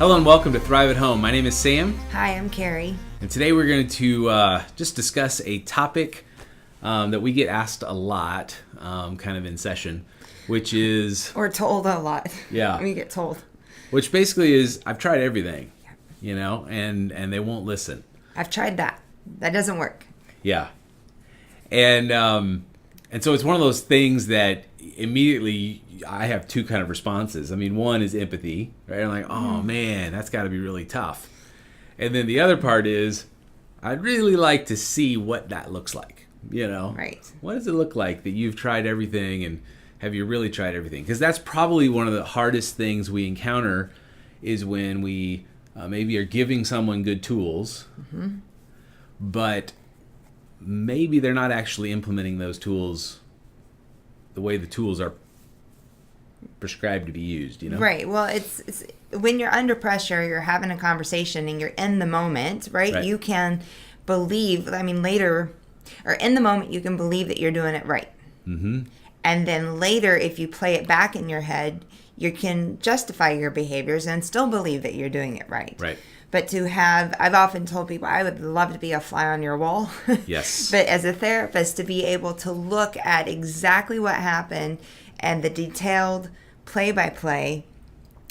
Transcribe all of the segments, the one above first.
Hello and welcome to Thrive at Home. My name is Sam. Hi, I'm Carrie. And today we're going to just discuss a topic that we get asked a lot, kind of in session, which is... We're told a lot. Yeah. We get told. Which basically is, I've tried everything, and they won't listen. I've tried that. That doesn't work. Yeah. And so it's one of those things that immediately I have two kind of responses. I mean, one is empathy, right? I'm like, oh man, that's got to be really tough. And then the other part is, I'd really like to see what that looks like, Right. What does it look like that you've tried everything, and have you really tried everything? Because that's probably one of the hardest things we encounter is when we maybe are giving someone good tools, but maybe they're not actually implementing those tools the way the tools are prescribed to be used, Right. Well, it's when you're under pressure, you're having a conversation and you're in the moment, right? You can believe, later, or in the moment, you can believe that you're doing it right. Mm-hmm. And then later, if you play it back in your head, you can justify your behaviors and still believe that you're doing it right. Right. But I've often told people, I would love to be a fly on your wall. Yes. But as a therapist, to be able to look at exactly what happened and the detailed play-by-play,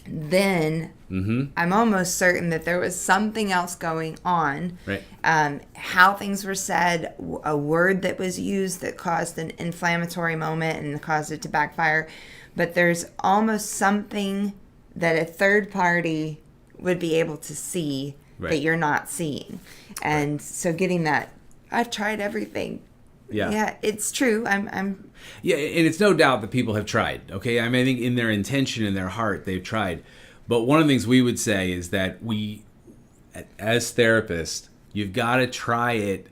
then I'm almost certain that there was something else going on. Right. How things were said, a word that was used that caused an inflammatory moment and caused it to backfire. But there's almost something that a third party would be able to see that you're not seeing. And so getting that, I've tried everything. Yeah, it's true. Yeah, and it's no doubt that people have tried, okay? I think in their intention, in their heart, they've tried. But one of the things we would say is that we, as therapists, you've got to try it,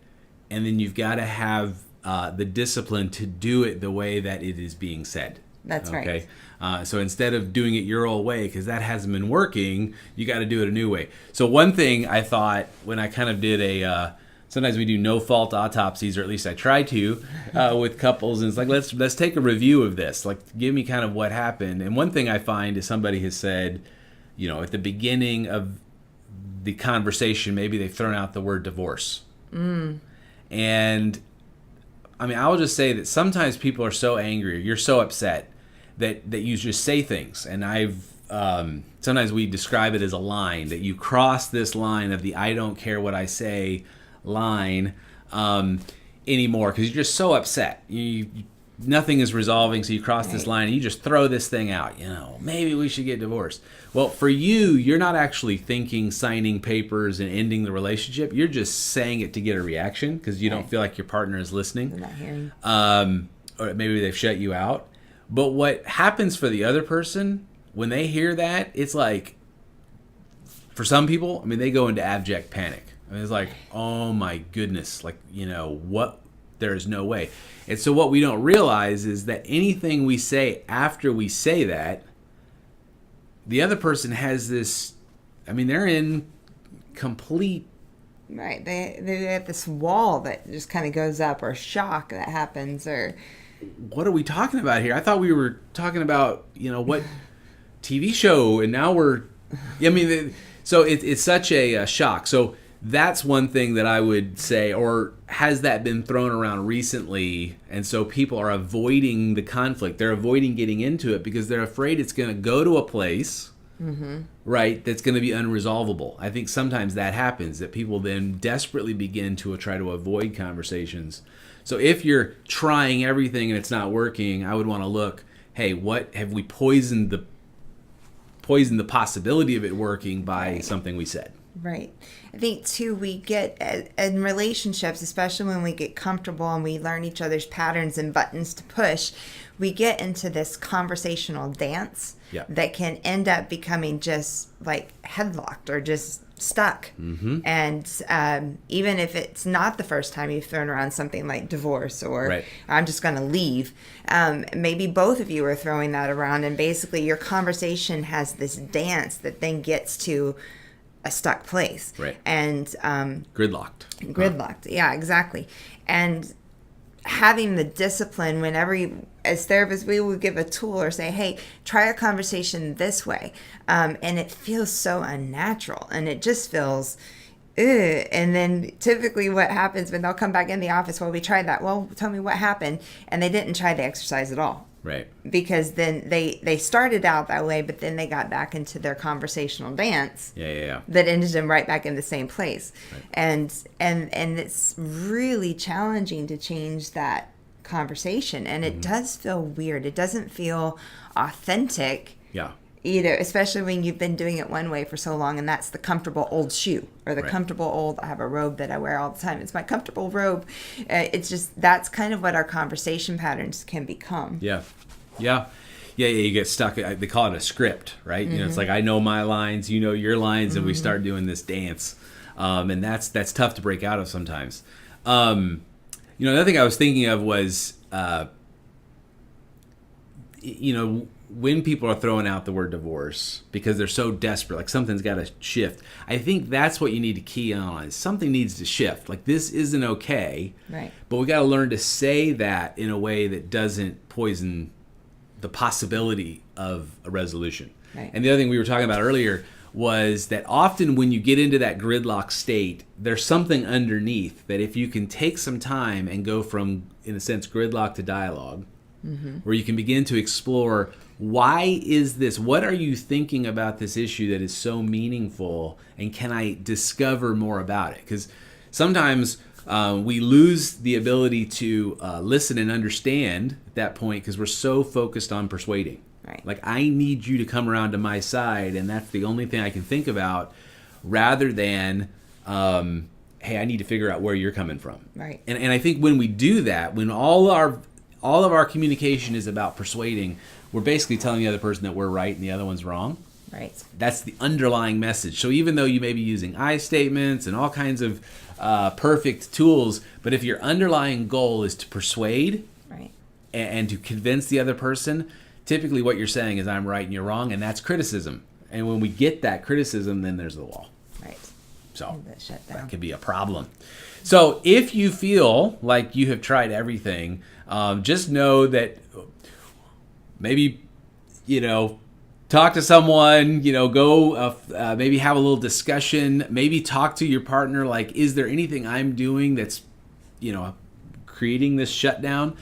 and then you've got to have the discipline to do it the way that it is being said. That's right. So instead of doing it your old way, because that hasn't been working, you got to do it a new way. So one thing I thought when I kind of did sometimes we do no-fault autopsies, or at least I try to, with couples, and it's like, let's take a review of this. Like, give me kind of what happened. And one thing I find is somebody has said, at the beginning of the conversation, maybe they've thrown out the word divorce. And I will just say that sometimes people are so angry, you're so upset, that you just say things. And sometimes we describe it as a line, that you cross this line of the I don't care what I say line anymore, because you're just so upset. Nothing is resolving, so you cross this line and you just throw this thing out. Maybe we should get divorced. Well, for you, you're not actually thinking signing papers and ending the relationship. You're just saying it to get a reaction because you don't feel like your partner is listening. They're not hearing. Or maybe they've shut you out. But what happens for the other person when they hear that, it's like, for some people, they go into abject panic. It's like, oh my goodness, what? There is no way. And so what we don't realize is that anything we say after we say that, the other person has this, they're in complete... Right. They have this wall that just kind of goes up, or shock that happens, or... What are we talking about here? I thought we were talking about, what TV show, and now we're... So it's such a shock. So that's one thing that I would say, or has that been thrown around recently? And so people are avoiding the conflict. They're avoiding getting into it because they're afraid it's going to go to a place, right, that's going to be unresolvable. I think sometimes that happens, that people then desperately begin to try to avoid conversations. So if you're trying everything and it's not working, I would want to look, hey, what have we poisoned the possibility of it working by something we said? Right. I think, too, we get, in relationships, especially when we get comfortable and we learn each other's patterns and buttons to push, we get into this conversational dance that can end up becoming just like headlocked or just stuck. And even if it's not the first time you've thrown around something like divorce or I'm just going to leave, maybe both of you are throwing that around, and basically your conversation has this dance that then gets to a stuck place. Right. And gridlocked. Yeah, exactly. And having the discipline as therapists, we will give a tool or say, hey, try a conversation this way. And it feels so unnatural, and it just feels, ugh. And then typically what happens when they'll come back in the office, well, we tried that. Well, tell me what happened. And they didn't try the exercise at all. Right. Because then they started out that way, but then they got back into their conversational dance. Yeah. That ended them right back in the same place. Right. And it's really challenging to change that conversation. And it does feel weird. It doesn't feel authentic. Yeah. Either, especially when you've been doing it one way for so long, and that's the comfortable old shoe or the Right. comfortable old, I have a robe that I wear all the time. It's my comfortable robe. It's just, that's kind of what our conversation patterns can become. Yeah. You get stuck. They call it a script, right? You know, it's like, I know my lines, you know your lines, and we start doing this dance, and that's tough to break out of sometimes. Another thing I was thinking of was, when people are throwing out the word divorce because they're so desperate, like something's got to shift. I think that's what you need to key on. Is something needs to shift. Like, this isn't okay. Right. But we got to learn to say that in a way that doesn't poison the possibility of a resolution. Right. And the other thing we were talking about earlier was that often when you get into that gridlock state, there's something underneath that if you can take some time and go from, in a sense, gridlock to dialogue, where you can begin to explore, why is this? What are you thinking about this issue that is so meaningful? And can I discover more about it? Because sometimes we lose the ability to listen and understand at that point because we're so focused on persuading. Right. Like, I need you to come around to my side, and that's the only thing I can think about, rather than, hey, I need to figure out where you're coming from. Right. And I think when we do that, when all of our communication is about persuading, we're basically telling the other person that we're right and the other one's wrong. Right. That's the underlying message. So even though you may be using I statements and all kinds of perfect tools, but if your underlying goal is to persuade, Right. and to convince the other person, typically what you're saying is, I'm right and you're wrong, and that's criticism. And when we get that criticism, then there's the wall. Right. So That shut down. that could be a problem. So if you feel like you have tried everything, just know that maybe, talk to someone, go maybe have a little discussion, maybe talk to your partner, like, is there anything I'm doing that's, creating this shutdown?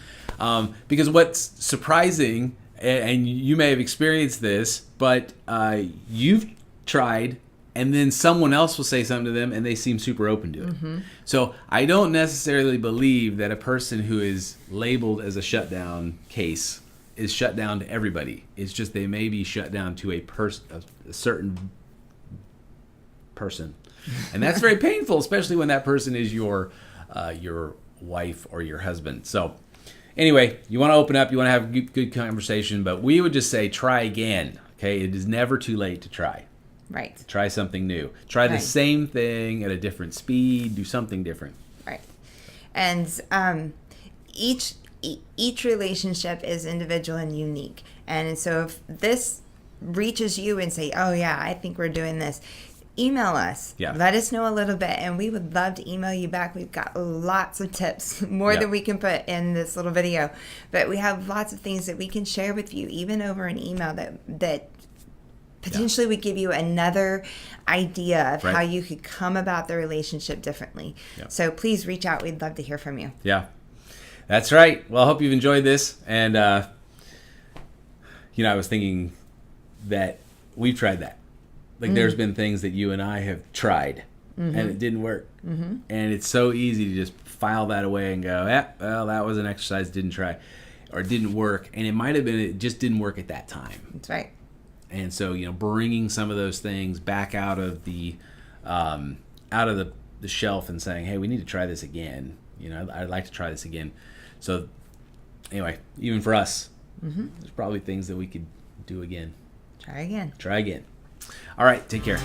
Because what's surprising, and you may have experienced this, but you've tried, and then someone else will say something to them and they seem super open to it. So I don't necessarily believe that a person who is labeled as a shutdown case is shut down to everybody. It's just they may be shut down to a certain person. And that's very painful, especially when that person is your wife or your husband. So anyway, you want to open up, you want to have a good conversation, but we would just say try again. Okay, it is never too late to try. Right. Try something new. Try the Right. same thing at a different speed. Do something different. Right. And each relationship is individual and unique. And so if this reaches you and say, oh yeah, I think we're doing this, email us. Yeah. Let us know a little bit, and we would love to email you back. We've got lots of tips, more Yeah. than we can put in this little video. But we have lots of things that we can share with you, even over an email, that potentially would give you another idea of Right. how you could come about the relationship differently. Yeah. So please reach out. We'd love to hear from you. Yeah, that's right. Well, I hope you've enjoyed this. And, I was thinking that we've tried that. Like, there's been things that you and I have tried, and it didn't work. And it's so easy to just file that away and go, well, that was an exercise, didn't try, or it didn't work. And it might have been, it just didn't work at that time. That's right. And so, bringing some of those things back out of the shelf and saying, hey, we need to try this again. I'd like to try this again. So anyway, even for us, there's probably things that we could do again. Try again. Try again. All right, take care.